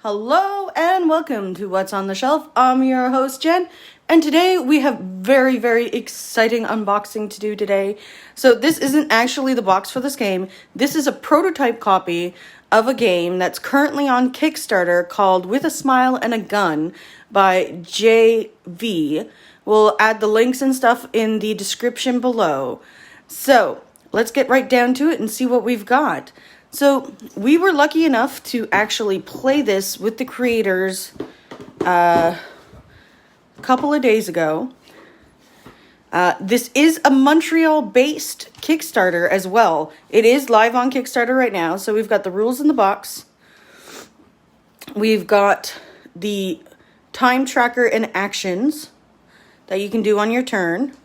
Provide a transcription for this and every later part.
Hello and welcome to What's on the Shelf. I'm your host, Jen, and today we have very, very exciting unboxing to do today. So this isn't actually the box for this game. This is a prototype copy of a game that's currently on Kickstarter called With a Smile and a Gun by JV. We'll add the links and stuff in the description below. So let's get right down to it and see what we've got. So we were lucky enough to actually play this with the creators a couple of days ago. This is a Montreal-based Kickstarter as well. It is live on Kickstarter right now. So we've got the rules in the box. We've got the time tracker and actions that you can do on your turn.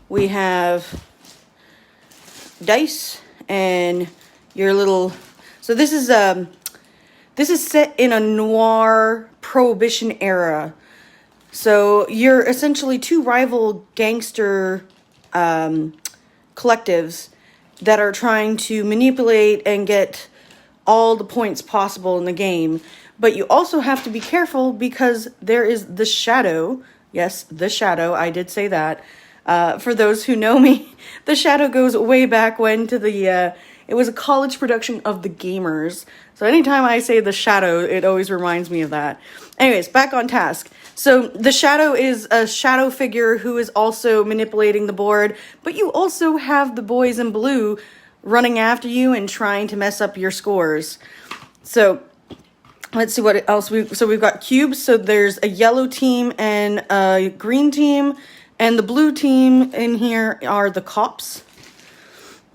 We have dice and your little, so this is set in a noir prohibition era. So you're essentially two rival gangster collectives that are trying to manipulate and get all the points possible in the game. But you also have to be careful because there is the Shadow. Yes, the Shadow, I did say that. For those who know me, the Shadow goes way back when to the it was a college production of The Gamers. So anytime I say The Shadow, it always reminds me of that. Anyways, back on task. So the Shadow is a shadow figure who is also manipulating the board, but you also have the boys in blue running after you and trying to mess up your scores. So let's see what else we've got cubes. So there's a yellow team and a green team, and the blue team in here are the cops.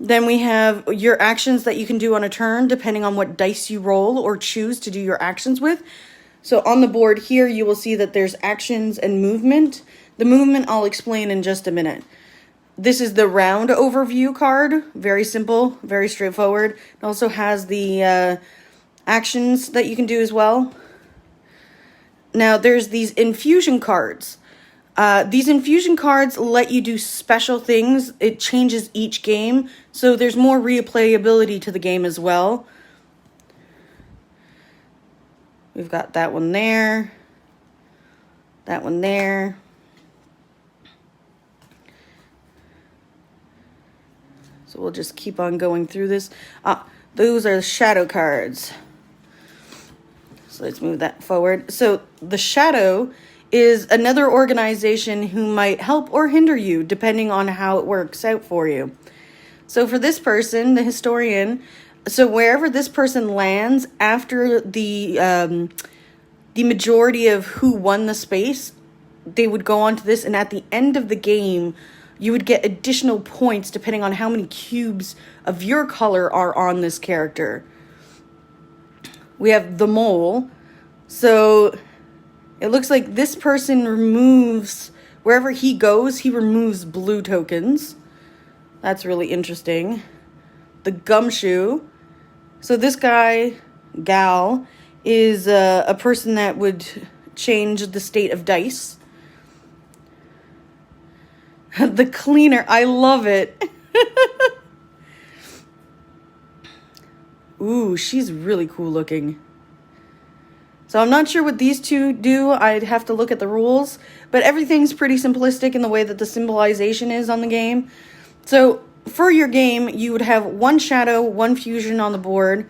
Then we have your actions that you can do on a turn, depending on what dice you roll or choose to do your actions with. So on the board here, you will see that there's actions and movement. The movement I'll explain in just a minute. This is the round overview card. Very simple, very straightforward. It also has the actions that you can do as well. Now there's these infusion cards. These infusion cards let you do special things. It changes each game, so there's more replayability to the game as well. We've got that one there, that one there. So we'll just keep on going through this. Those are the Shadow cards. So let's move that forward. So the Shadow is another organization who might help or hinder you, depending on how it works out for you. So for this person, the historian, so wherever this person lands after the majority of who won the space, they would go on to this, and at the end of the game, you would get additional points depending on how many cubes of your color are on this character. We have the mole. So it looks like this person removes, wherever he goes, he removes blue tokens. That's really interesting. The gumshoe. So this guy, gal, is a person that would change the state of dice. The cleaner, I love it. Ooh, she's really cool looking. So I'm not sure what these two do. I'd have to look at the rules. But everything's pretty simplistic in the way that the symbolization is on the game. So for your game, you would have one shadow, one fusion on the board.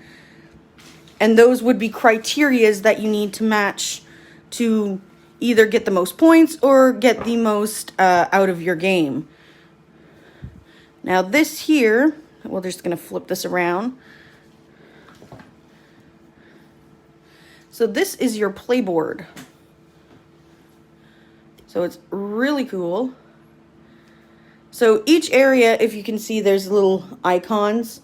And those would be criterias that you need to match to either get the most points or get the most out of your game. Now this here, we're just going to flip this around. So this is your playboard. So it's really cool. So each area, if you can see, there's little icons.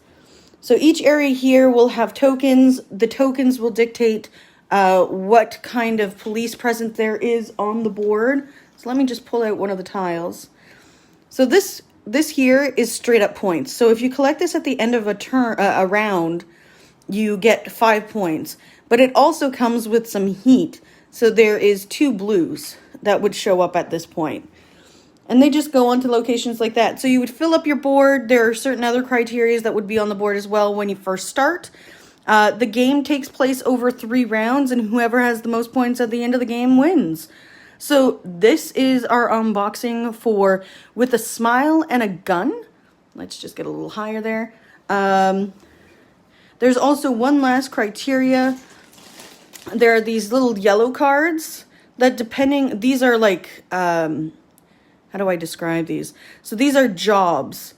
So each area here will have tokens. The tokens will dictate what kind of police presence there is on the board. So let me just pull out one of the tiles. So this here is straight up points. So if you collect this at the end of a round, you get 5 points. But it also comes with some heat. So there is 2 blues that would show up at this point. And they just go on to locations like that. So you would fill up your board. There are certain other criteria that would be on the board as well when you first start. The game takes place over 3 rounds, and whoever has the most points at the end of the game wins. So this is our unboxing for With a Smile and a Gun. Let's just get a little higher there. There's also one last criteria. There are these little yellow cards that these are like, how do I describe these? So these are jobs.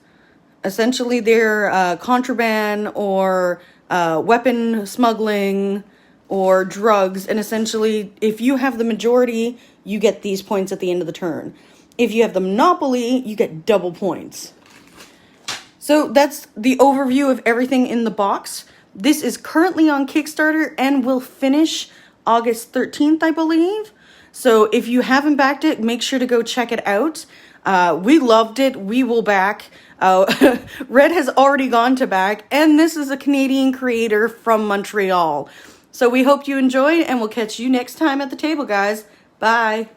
Essentially, they're contraband or weapon smuggling or drugs. And essentially, if you have the majority, you get these points at the end of the turn. If you have the monopoly, you get double points. So that's the overview of everything in the box. This is currently on Kickstarter and will finish August 13th, I believe. So if you haven't backed it, make sure to go check it out. We loved it. We will back. Red has already gone to back, and this is a Canadian creator from Montreal. So we hope you enjoyed, and we'll catch you next time at the table, guys. Bye.